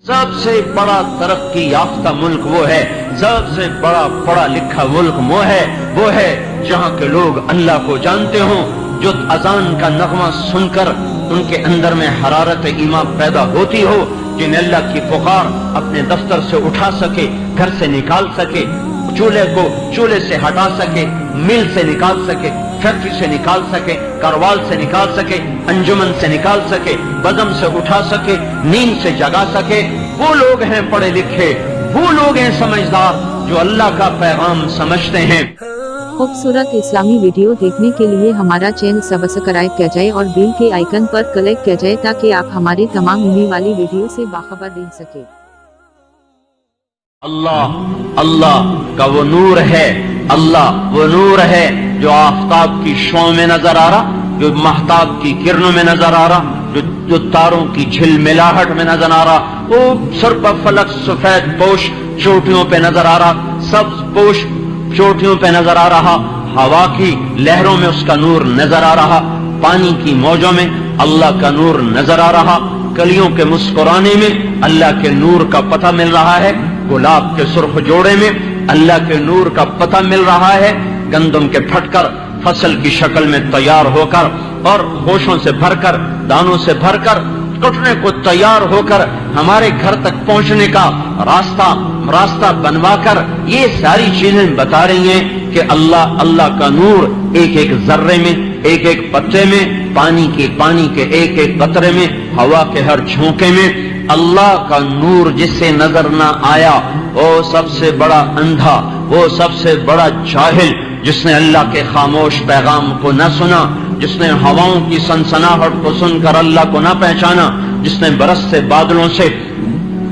سب سے بڑا ترقی یافتہ ملک وہ ہے، سب سے بڑا پڑھا لکھا ملک وہ ہے جہاں کے لوگ اللہ کو جانتے ہوں، جو اذان کا نغمہ سن کر ان کے اندر میں حرارت ایمان پیدا ہوتی ہو، جنہیں اللہ کی پکار اپنے دفتر سے اٹھا سکے، گھر سے نکال سکے، چولہے سے ہٹا سکے، مل سے نکال سکے، فیکٹری سے نکال سکے، کاروبار سے نکال سکے، انجمن سے نکال سکے، بدم سے اٹھا سکے، نیند سے جگا سکے، وہ لوگ ہیں پڑھے لکھے، وہ لوگ ہیں سمجھدار جو اللہ کا پیغام سمجھتے ہیں۔ خوبصورت اسلامی ویڈیو دیکھنے کے لیے ہمارا چینل سبسکرائب کیا جائے اور بیل کے آئیکن پر کلک کیا جائے تاکہ آپ ہماری تمام ہونے والی ویڈیو سے باخبر رہ سکے۔ اللہ کا وہ نور ہے، اللہ وہ نور ہے جو آفتاب کی شعاع میں نظر آ رہا، جو مہتاب کی کرنوں میں نظر آ رہا، جو تاروں کی جھل ملاہٹ میں نظر آ رہا، وہ سر پر فلک سفید پوش چوٹیوں پہ نظر آ رہا، سبز پوش چوٹیوں پہ نظر آ رہا، ہوا کی لہروں میں اس کا نور نظر آ رہا، پانی کی موجوں میں اللہ کا نور نظر آ رہا، کلیوں کے مسکرانے میں اللہ کے نور کا پتہ مل رہا ہے، گلاب کے سرخ جوڑے میں اللہ کے نور کا پتہ مل رہا ہے، گندم کے پھٹ کر فصل کی شکل میں تیار ہو کر اور ہوشوں سے بھر کر دانوں سے بھر کر کٹنے کو تیار ہو کر ہمارے گھر تک پہنچنے کا راستہ بنوا کر یہ ساری چیزیں بتا رہی ہیں کہ اللہ کا نور ایک ایک ذرے میں، ایک ایک پتے میں، پانی کے ایک ایک قطرے میں، ہوا کے ہر جھونکے میں اللہ کا نور جس سے نظر نہ آیا وہ سب سے بڑا اندھا، وہ سب سے بڑا جاہل، جس نے اللہ کے خاموش پیغام کو نہ سنا، جس نے ہواؤں کی سنسناہٹ کو سن کر اللہ کو نہ پہچانا، جس نے برس سے بادلوں سے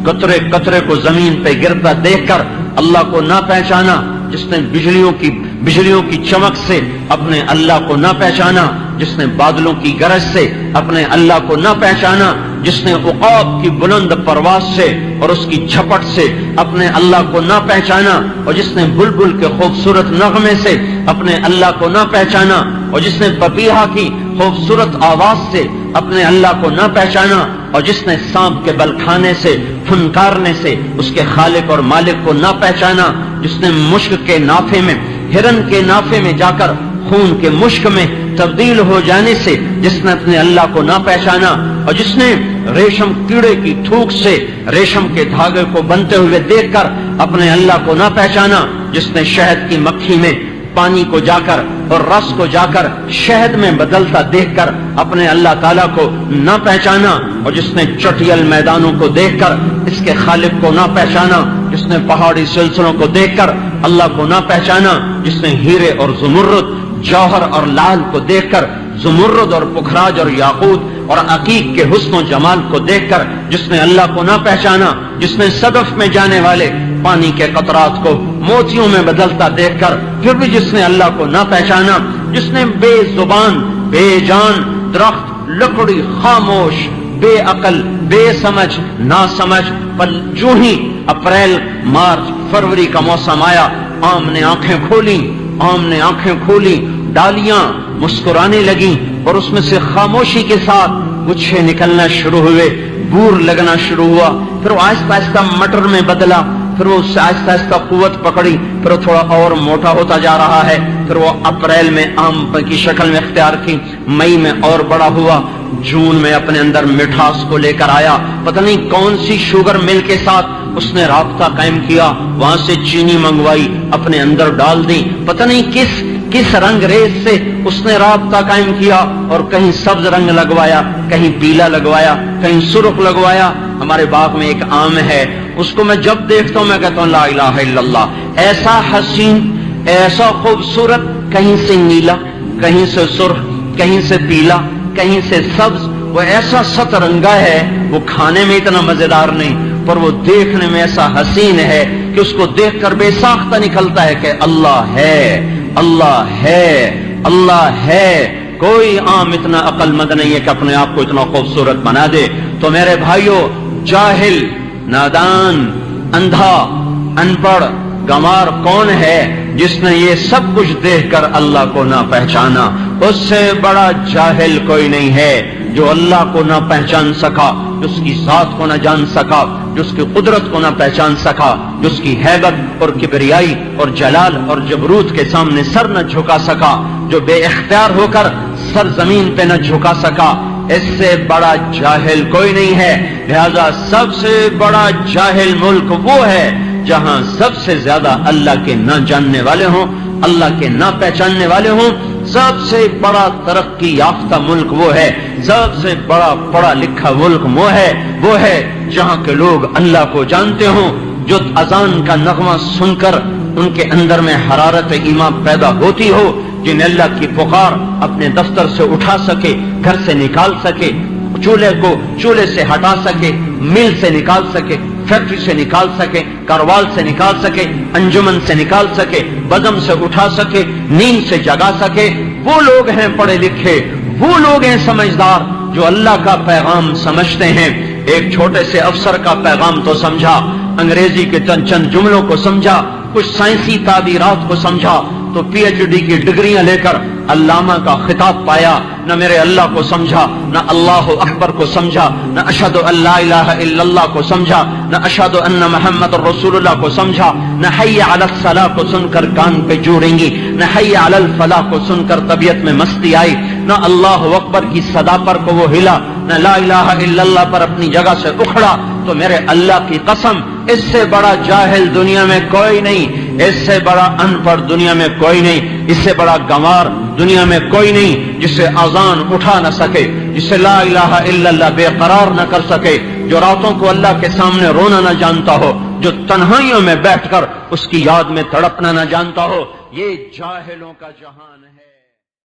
قطرے قطرے کو زمین پہ گرتا دیکھ کر اللہ کو نہ پہچانا، جس نے بجلیوں کی چمک سے اپنے اللہ کو نہ پہچانا، جس نے بادلوں کی گرج سے اپنے اللہ کو نہ پہچانا، جس نے عقاب کی بلند پرواز سے اور اس کی جھپٹ سے اپنے اللہ کو نہ پہچانا، اور جس نے بلبل کے خوبصورت نغمے سے اپنے اللہ کو نہ پہچانا، اور جس نے پپیہا کی خوبصورت آواز سے اپنے اللہ کو نہ پہچانا، اور جس نے سانپ کے بل کھانے سے پھنکارنے سے اس کے خالق اور مالک کو نہ پہچانا، جس نے مشک کے نافے میں، ہرن کے نافے میں جا کر خون کے مشک میں تبدیل ہو جانے سے جس نے اپنے اللہ کو نہ پہچانا، اور جس نے ریشم کیڑے کی تھوک سے ریشم کے دھاگے کو بنتے ہوئے دیکھ کر اپنے اللہ کو نہ پہچانا، جس نے شہد کی مکھی میں پانی کو جا کر اور رس کو جا کر شہد میں بدلتا دیکھ کر اپنے اللہ تعالیٰ کو نہ پہچانا، اور جس نے چٹیل میدانوں کو دیکھ کر اس کے خالق کو نہ پہچانا، جس نے پہاڑی سلسلوں کو دیکھ کر اللہ کو نہ پہچانا، جس نے ہیرے اور زمرد، جوہر اور لال کو دیکھ کر، زمرد اور پکھراج اور یاقوت اور عقیق کے حسن و جمال کو دیکھ کر جس نے اللہ کو نہ پہچانا، جس نے صدف میں جانے والے پانی کے قطرات کو موتیوں میں بدلتا دیکھ کر پھر بھی جس نے اللہ کو نہ پہچانا، جس نے بے زبان، بے جان، درخت، لکڑی، خاموش، بے عقل، بے سمجھ، نا سمجھ، پر جو ہی اپریل، مارچ، فروری کا موسم آیا، آم نے آنکھیں کھولی، ڈالیاں مسکرانے لگیں اور اس میں سے خاموشی کے ساتھ گچھے نکلنا شروع ہوئے، بور لگنا شروع ہوا، پھر وہ آہستہ آہستہ مٹر میں بدلا، پھر وہ اس سے آہستہ آہستہ قوت پکڑی، پھر وہ تھوڑا اور موٹا ہوتا جا رہا ہے، پھر وہ اپریل میں آم کی شکل میں اختیار کی، مئی میں اور بڑا ہوا، جون میں اپنے اندر مٹھاس کو لے کر آیا، پتہ نہیں کون سی شوگر مل کے ساتھ اس نے رابطہ قائم کیا، وہاں سے چینی منگوائی، اپنے اندر ڈال دی، پتہ نہیں کس رنگ ریز سے اس نے رابطہ قائم کیا، اور کہیں سبز رنگ لگوایا، کہیں پیلا لگوایا، کہیں سرخ لگوایا۔ ہمارے باغ میں ایک آم ہے، اس کو میں جب دیکھتا ہوں میں کہتا ہوں لا الہ الا اللہ، ایسا حسین، ایسا خوبصورت، کہیں سے نیلا، کہیں سے سرخ، کہیں سے پیلا، کہیں سے سبز، وہ ایسا سترنگا ہے، وہ کھانے میں اتنا مزیدار نہیں پر وہ دیکھنے میں ایسا حسین ہے کہ اس کو دیکھ کر بے ساختہ نکلتا ہے کہ اللہ ہے، اللہ ہے، اللہ ہے۔ کوئی عام اتنا عقل مند نہیں ہے کہ اپنے آپ کو اتنا خوبصورت بنا دے۔ تو میرے بھائیوں، جاہل، نادان، اندھا، ان پڑھ، گمار کون ہے جس نے یہ سب کچھ دیکھ کر اللہ کو نہ پہچانا؟ اس سے بڑا جاہل کوئی نہیں ہے جو اللہ کو نہ پہچان سکا، اس کی ذات کو نہ جان سکا، جو اس کی قدرت کو نہ پہچان سکا، جو اس کی ہیبت اور کبریائی اور جلال اور جبروت کے سامنے سر نہ جھکا سکا، جو بے اختیار ہو کر سر زمین پہ نہ جھکا سکا، اس سے بڑا جاہل کوئی نہیں ہے۔ لہذا سب سے بڑا جاہل ملک وہ ہے جہاں سب سے زیادہ اللہ کے نہ جاننے والے ہوں، اللہ کے نہ پہچاننے والے ہوں۔ سب سے بڑا ترقی یافتہ ملک وہ ہے، سب سے بڑا پڑھا لکھا ملک وہ ہے جہاں کے لوگ اللہ کو جانتے ہوں، جو اذان کا نغمہ سن کر ان کے اندر میں حرارت ایمان پیدا ہوتی ہو، جنہیں اللہ کی پکار اپنے دفتر سے اٹھا سکے، گھر سے نکال سکے، چولہے کو چولہے سے ہٹا سکے، مل سے نکال سکے، فیکٹری سے نکال سکے، کاروبار سے نکال سکے، انجمن سے نکال سکے، بزم سے اٹھا سکے، نیند سے جگا سکے، وہ لوگ ہیں پڑھے لکھے، وہ لوگ ہیں سمجھدار جو اللہ کا پیغام سمجھتے ہیں۔ ایک چھوٹے سے افسر کا پیغام تو سمجھا، انگریزی کے چند جملوں کو سمجھا، کچھ سائنسی تعبیرات کو سمجھا، تو پی ایچ ڈی کی ڈگریاں لے کر علامہ کا خطاب پایا، نہ میرے اللہ کو سمجھا، نہ اللہ اکبر کو سمجھا، نہ اشہد ان لا الہ الا اللہ کو سمجھا، نہ اشہد ان محمد رسول اللہ کو سمجھا، نہ حی علی الصلاۃ کو سن کر کان پہ جوڑیں گی، نہ حی علی الفلاح کو سن کر طبیعت میں مستی آئی، نہ اللہ اکبر کی صدا پر کو وہ ہلا، نہ لا الہ الا اللہ پر اپنی جگہ سے اکھڑا۔ تو میرے اللہ کی قسم، اس سے بڑا جاہل دنیا میں کوئی نہیں، اس سے بڑا ان پڑھ دنیا میں کوئی نہیں، اس سے بڑا گنوار دنیا میں کوئی نہیں، جس سے اذان اٹھا نہ سکے، جس سے لا الہ الا اللہ بے قرار نہ کر سکے، جو راتوں کو اللہ کے سامنے رونا نہ جانتا ہو، جو تنہائیوں میں بیٹھ کر اس کی یاد میں تڑپنا نہ جانتا ہو۔ یہ جاہلوں کا جہان ہے۔